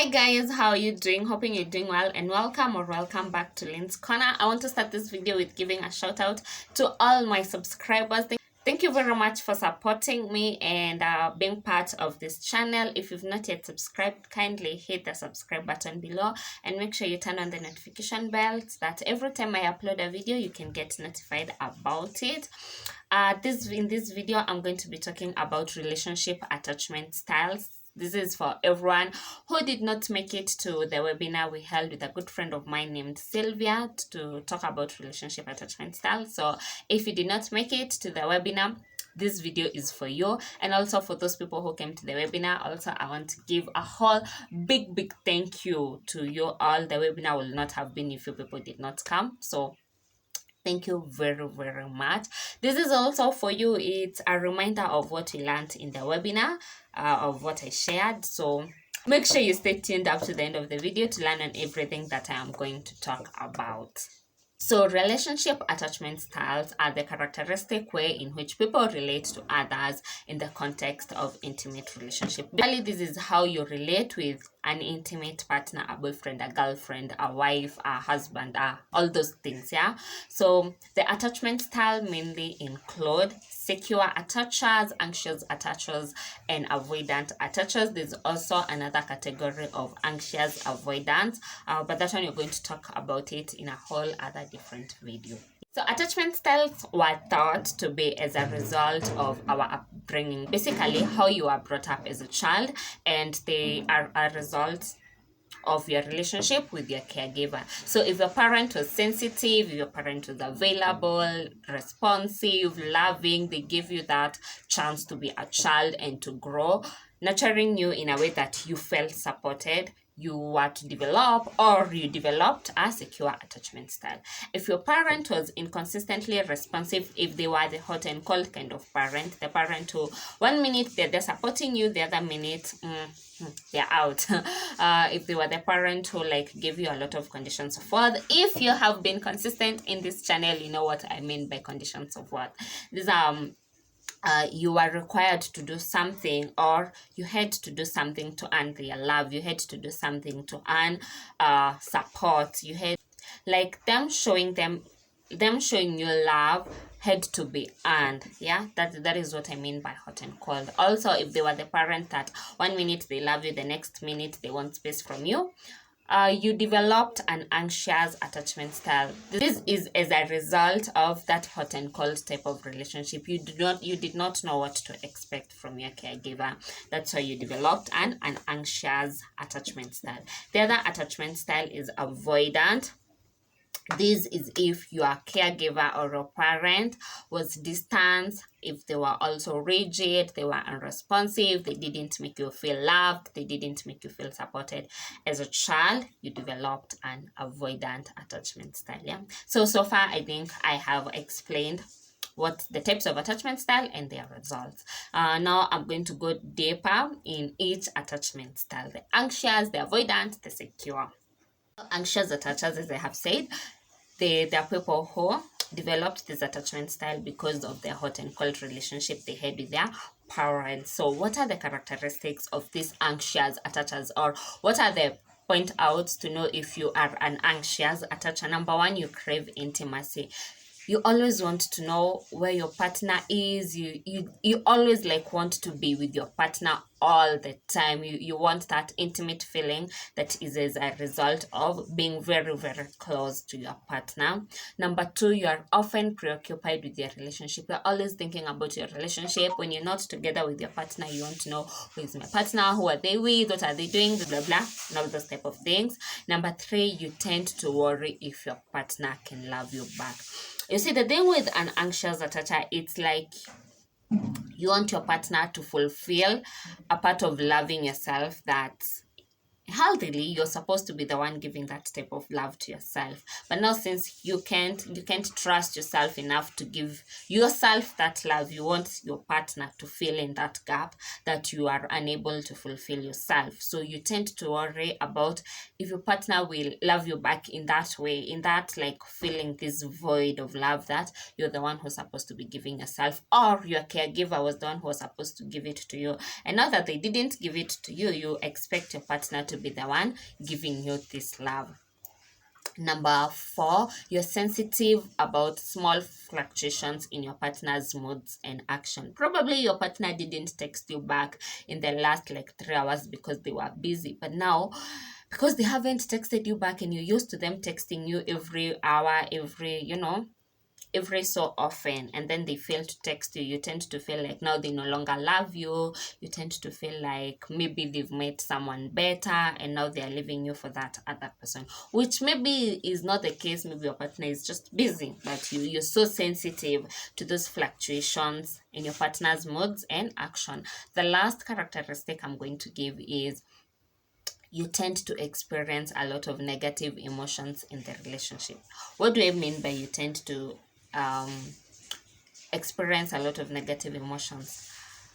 Hi guys, how are you doing? Hoping you're doing well, and welcome back to Lynn's Corner. I want to start this video with giving a shout out to all my subscribers. Thank you very much for supporting me and being part of this channel. If you've not yet subscribed, kindly hit the subscribe button below and make sure you turn on the notification bell so that every time I upload a video you can get notified about it. In this video I'm going to be talking about relationship attachment styles. This is for everyone who did not make it to the webinar we held with a good friend of mine named Sylvia to talk about relationship attachment style. So if you did not make it to the webinar, this video is for you. And also for those people who came to the webinar, also I want to give a whole big thank you to you all. The webinar will not have been if you people did not come. So thank you very much. This is also for you. It's a reminder of what we learned in the webinar, of what I shared. So make sure you stay tuned up to the end of the video to learn on everything that I am going to talk about. So relationship attachment styles are the characteristic way in which people relate to others in the context of intimate relationship. Basically, this is how you relate with an intimate partner, a boyfriend, a girlfriend, a wife, a husband, all those things, yeah? So the attachment style mainly include secure attachers, anxious attachers, and avoidant attachers. There's also another category of anxious avoidance, but that one you're going to talk about it in a whole other different video. So attachment styles were thought to be as a result of our upbringing, basically how you are brought up as a child, and they are a result of your relationship with your caregiver. So if your parent was sensitive, if your parent was available, responsive, loving, they give you that chance to be a child and to grow, nurturing you in a way that you felt supported, you were to develop, or you developed a secure attachment style. If your parent was inconsistently responsive, if they were the hot and cold kind of parent, the parent who 1 minute they're supporting you, the other minute they're out. If they were the parent who like give you a lot of conditions of worth, if you have been consistent in this channel, you know what I mean by conditions of worth. These are you are required to do something, or you had to do something to earn their love, you had to do something to earn support, you had like them showing you love had to be earned. Yeah, that is what I mean by hot and cold. Also, if they were the parent that 1 minute they love you, the next minute they want space from you, you developed an anxious attachment style. This is as a result of that hot and cold type of relationship. You did not know what to expect from your caregiver. That's why you developed an anxious attachment style. The other attachment style is avoidant. This is if your caregiver or your parent was distant, if they were also rigid, they were unresponsive, they didn't make you feel loved, they didn't make you feel supported. As a child, you developed an avoidant attachment style. Yeah. So far, I think I have explained what the types of attachment style and their results. Now I'm going to go deeper in each attachment style: the anxious, the avoidant, the secure. Anxious attachers, as I have said, they are people who developed this attachment style because of their hot and cold relationship they had with their parents. So what are the characteristics of these anxious attachers, or what are the point outs to know if you are an anxious attacher? Number one, you crave intimacy. You always want to know where your partner is. You always like want to be with your partner all the time. You want that intimate feeling that is as a result of being very close to your partner. Number two, you are often preoccupied with your relationship. You're always thinking about your relationship. When you're not together with your partner, you want to know, who is my partner, who are they with, what are they doing, blah blah, and all those type of things. Number three, you tend to worry if your partner can love you back. You see, the thing with an anxious attacher, it's like you want your partner to fulfill a part of loving yourself that healthily you're supposed to be the one giving that type of love to yourself. But now, since you can't trust yourself enough to give yourself that love, you want your partner to fill in that gap that you are unable to fulfill yourself. So you tend to worry about if your partner will love you back in that way, in that like filling this void of love that you're the one who's supposed to be giving yourself, or your caregiver was the one who was supposed to give it to you. And now that they didn't give it to you, you expect your partner to be the one giving you this love. Number 4, you're sensitive about small fluctuations in your partner's moods and action. Probably your partner didn't text you back in the last like 3 hours because they were busy, but now because they haven't texted you back and you're used to them texting you every hour, every so often, and then they fail to text you, you tend to feel like now they no longer love you. You tend to feel like maybe they've met someone better and now they are leaving you for that other person, which maybe is not the case. Maybe your partner is just busy, but you're so sensitive to those fluctuations in your partner's moods and action. The last characteristic I'm going to give is you tend to experience a lot of negative emotions in the relationship. What do I mean by you tend to experience a lot of negative emotions?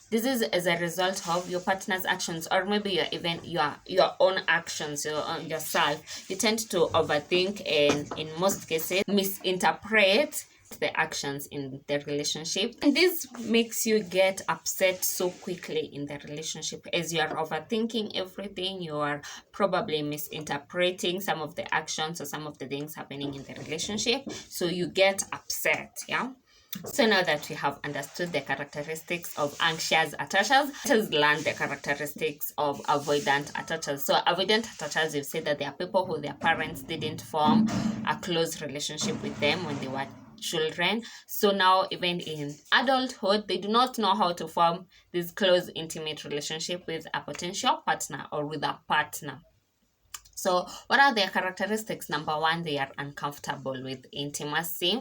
This is as a result of your partner's actions, or maybe your own actions, yourself. You tend to overthink and in most cases misinterpret the actions in the relationship, and this makes you get upset so quickly in the relationship. As you are overthinking everything, you are probably misinterpreting some of the actions or some of the things happening in the relationship, so you get upset. So now that we have understood the characteristics of anxious attachers, let us learn the characteristics of avoidant attachers. So avoidant attachers, we've said that they are people who their parents didn't form a close relationship with them when they were children. So now even in adulthood, they do not know how to form this close, intimate relationship with a potential partner or with a partner. So what are their characteristics? Number 1, they are uncomfortable with intimacy.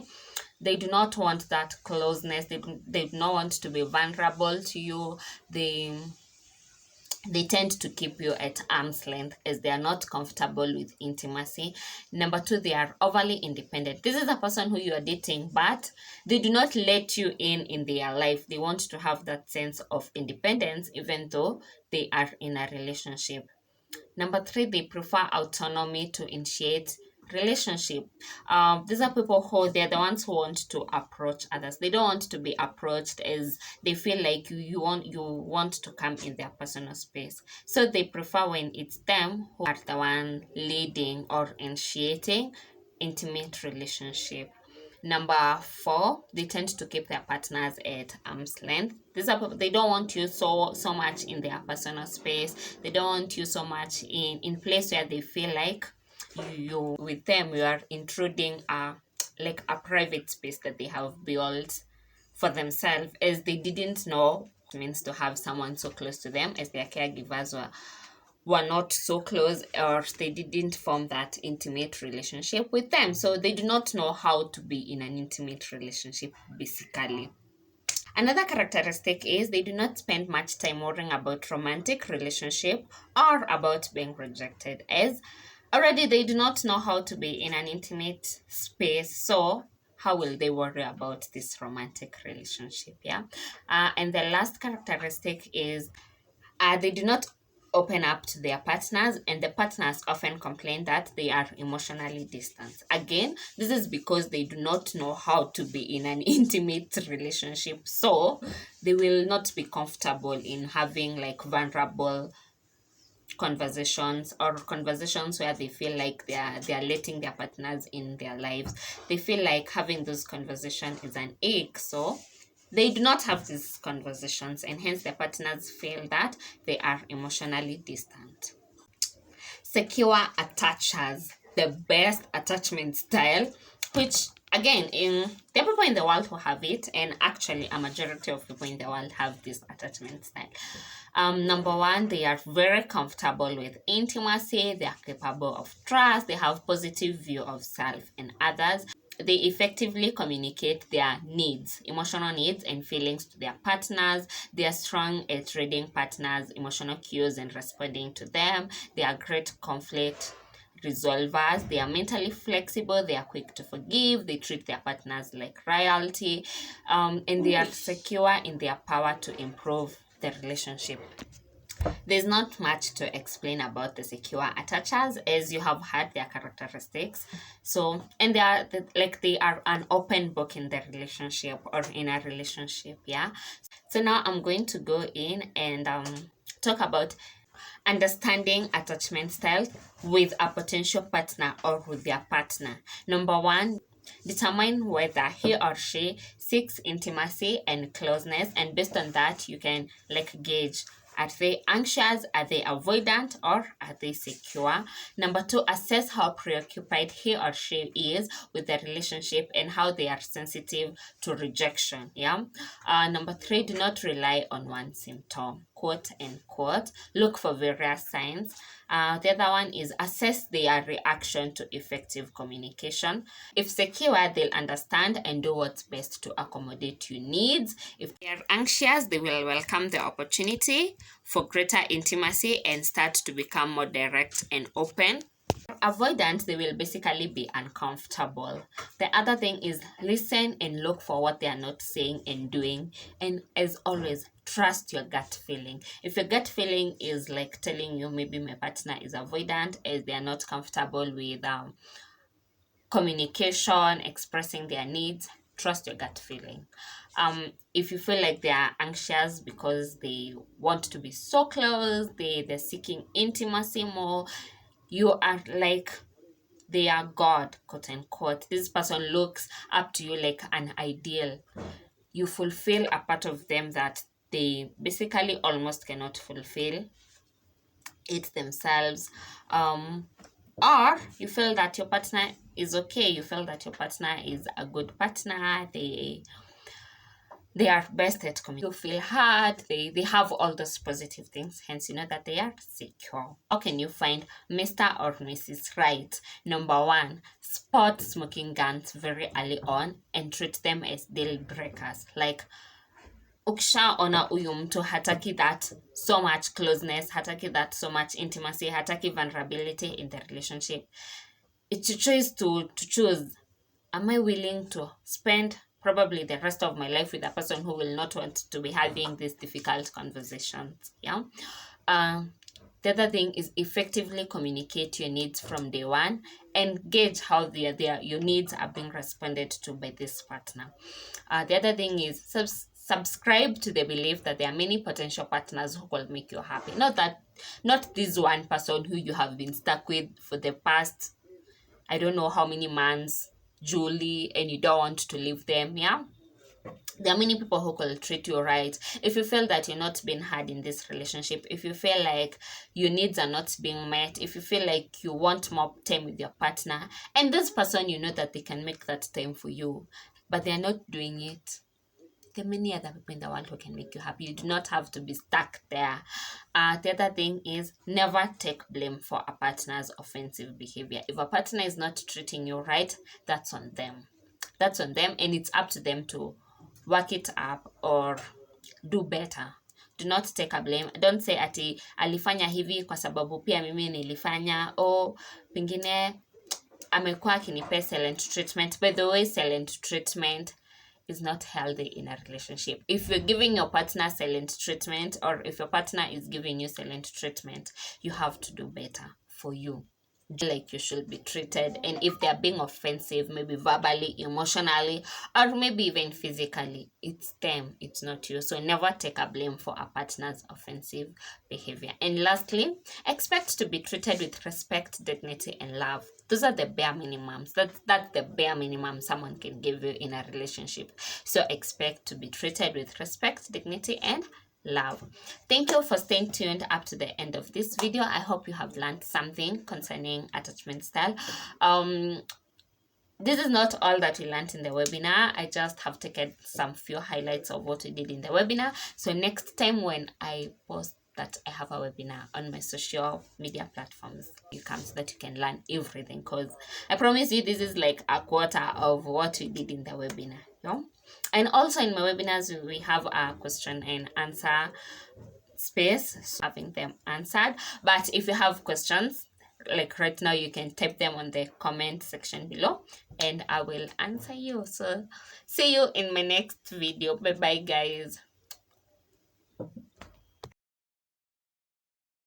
They do not want that closeness. They do not want to be vulnerable to you. They tend to keep you at arm's length as they are not comfortable with intimacy. Number 2, they are overly independent. This is a person who you are dating, but they do not let you in their life. They want to have that sense of independence even though they are in a relationship. Number 3, they prefer autonomy to initiate relationship. These are people who they're the ones who want to approach others. They don't want to be approached, as they feel like you want to come in their personal space. So they prefer when it's them who are the one leading or initiating intimate relationship. Number 4, they tend to keep their partners at arm's length. These are people, they don't want you so much in their personal space. They don't want you so much in place where they feel like you with them, you are intruding like a private space that they have built for themselves, as they didn't know what it means to have someone so close to them, as their caregivers were not so close, or they didn't form that intimate relationship with them. So they do not know how to be in an intimate relationship, basically. Another characteristic is they do not spend much time worrying about romantic relationship or about being rejected, as already they do not know how to be in an intimate space. So how will they worry about this romantic relationship? And the last characteristic is they do not open up to their partners, and the partners often complain that they are emotionally distant. Again, this is because they do not know how to be in an intimate relationship, so they will not be comfortable in having like vulnerable conversations, or conversations where they feel like they are letting their partners in their lives. They feel like having those conversations is an ache, so they do not have these conversations, and hence their partners feel that they are emotionally distant. Secure attachers, the best attachment style, which again, there are people in the world who have it, and actually a majority of people in the world have this attachment style. Number 1, they are very comfortable with intimacy. They are capable of trust. They have positive view of self and others. They effectively communicate their needs, emotional needs and feelings to their partners. They are strong at reading partners' emotional cues and responding to them. They are great conflict resolvers. They are mentally flexible. They are quick to forgive. They treat their partners like royalty, and they are secure in their power to improve the relationship. There's not much to explain about the secure attachers, as you have heard their characteristics. So, and they are an open book in the relationship or in a relationship. So now I'm going to go in and talk about Understanding attachment style with a potential partner or with their partner. Number one, determine whether he or she seeks intimacy and closeness, and based on that you can gauge, are they anxious, are they avoidant, or are they secure? Number two, assess how preoccupied he or she is with the relationship and how they are sensitive to rejection. Number three, do not rely on one symptom, quote unquote. Look for various signs. The other one is assess their reaction to effective communication. If secure, they'll understand and do what's best to accommodate your needs. If they are anxious, they will welcome the opportunity for greater intimacy and start to become more direct and open. Avoidant, they will basically be uncomfortable. The other thing is listen and look for what they are not saying and doing, and as always, trust your gut feeling. If your gut feeling is telling you maybe my partner is avoidant as they are not comfortable with communication, expressing their needs, trust your gut feeling. If you feel like they are anxious because they want to be so close, they're seeking intimacy more, you are they are God, quote unquote. This person looks up to you like an ideal. You fulfill a part of them that they basically almost cannot fulfill it themselves. Or you feel that your partner is okay, you feel that your partner is a good partner, they are best at communicating. You feel hard, they have all those positive things, hence you know that they are secure. How can you find Mr. or Mrs. Right? Number one, spot smoking guns very early on and treat them as deal breakers. Ukishaona huyu mtu hataki that so much closeness, hataki that so much intimacy, hataki vulnerability in the relationship, it's your choice to choose, am I willing to spend probably the rest of my life with a person who will not want to be having these difficult conversations? The other thing is effectively communicate your needs from day one and gauge how your needs are being responded to by this partner. The other thing is subscribe to the belief that there are many potential partners who will make you happy. Not this one person who you have been stuck with for the past, I don't know how many months, Julie, and you don't want to leave them. There are many people who will treat you right. If you feel that you're not being heard in this relationship, if you feel like your needs are not being met, if you feel like you want more time with your partner, and this person, you know that they can make that time for you, but they're not doing it, there are many other people in the world who can make you happy. You do not have to be stuck there. The other thing is never take blame for a partner's offensive behavior. If a partner is not treating you right, that's on them. That's on them, and it's up to them to work it up or do better. Do not take a blame. Don't say ati alifanya hivi kwa sababu pia mimi nilifanya, o pengine amekuwa akinipea silent treatment. By the way, silent treatment is not healthy in a relationship. If you're giving your partner silent treatment, or if your partner is giving you silent treatment, you have to do better for you. Like you should be treated. And if they're being offensive, maybe verbally, emotionally, or maybe even physically, it's them, it's not you. So never take a blame for a partner's offensive behavior. And lastly, expect to be treated with respect, dignity, and love. Those are the bare minimums. That's the bare minimum someone can give you in a relationship. So expect to be treated with respect, dignity, and love. Thank you for staying tuned up to the end of this video. I hope you have learned something concerning attachment style. This is not all that we learned in the webinar. I just have taken some few highlights of what we did in the webinar. So next time when I post that I have a webinar on my social media platforms, you come so that you can learn everything, because I promise you this is like a quarter of what we did in the webinar. And also in my webinars, we have a question and answer space, having them answered. But if you have questions, like right now, you can type them on the comment section below and I will answer you. So see you in my next video. Bye bye guys.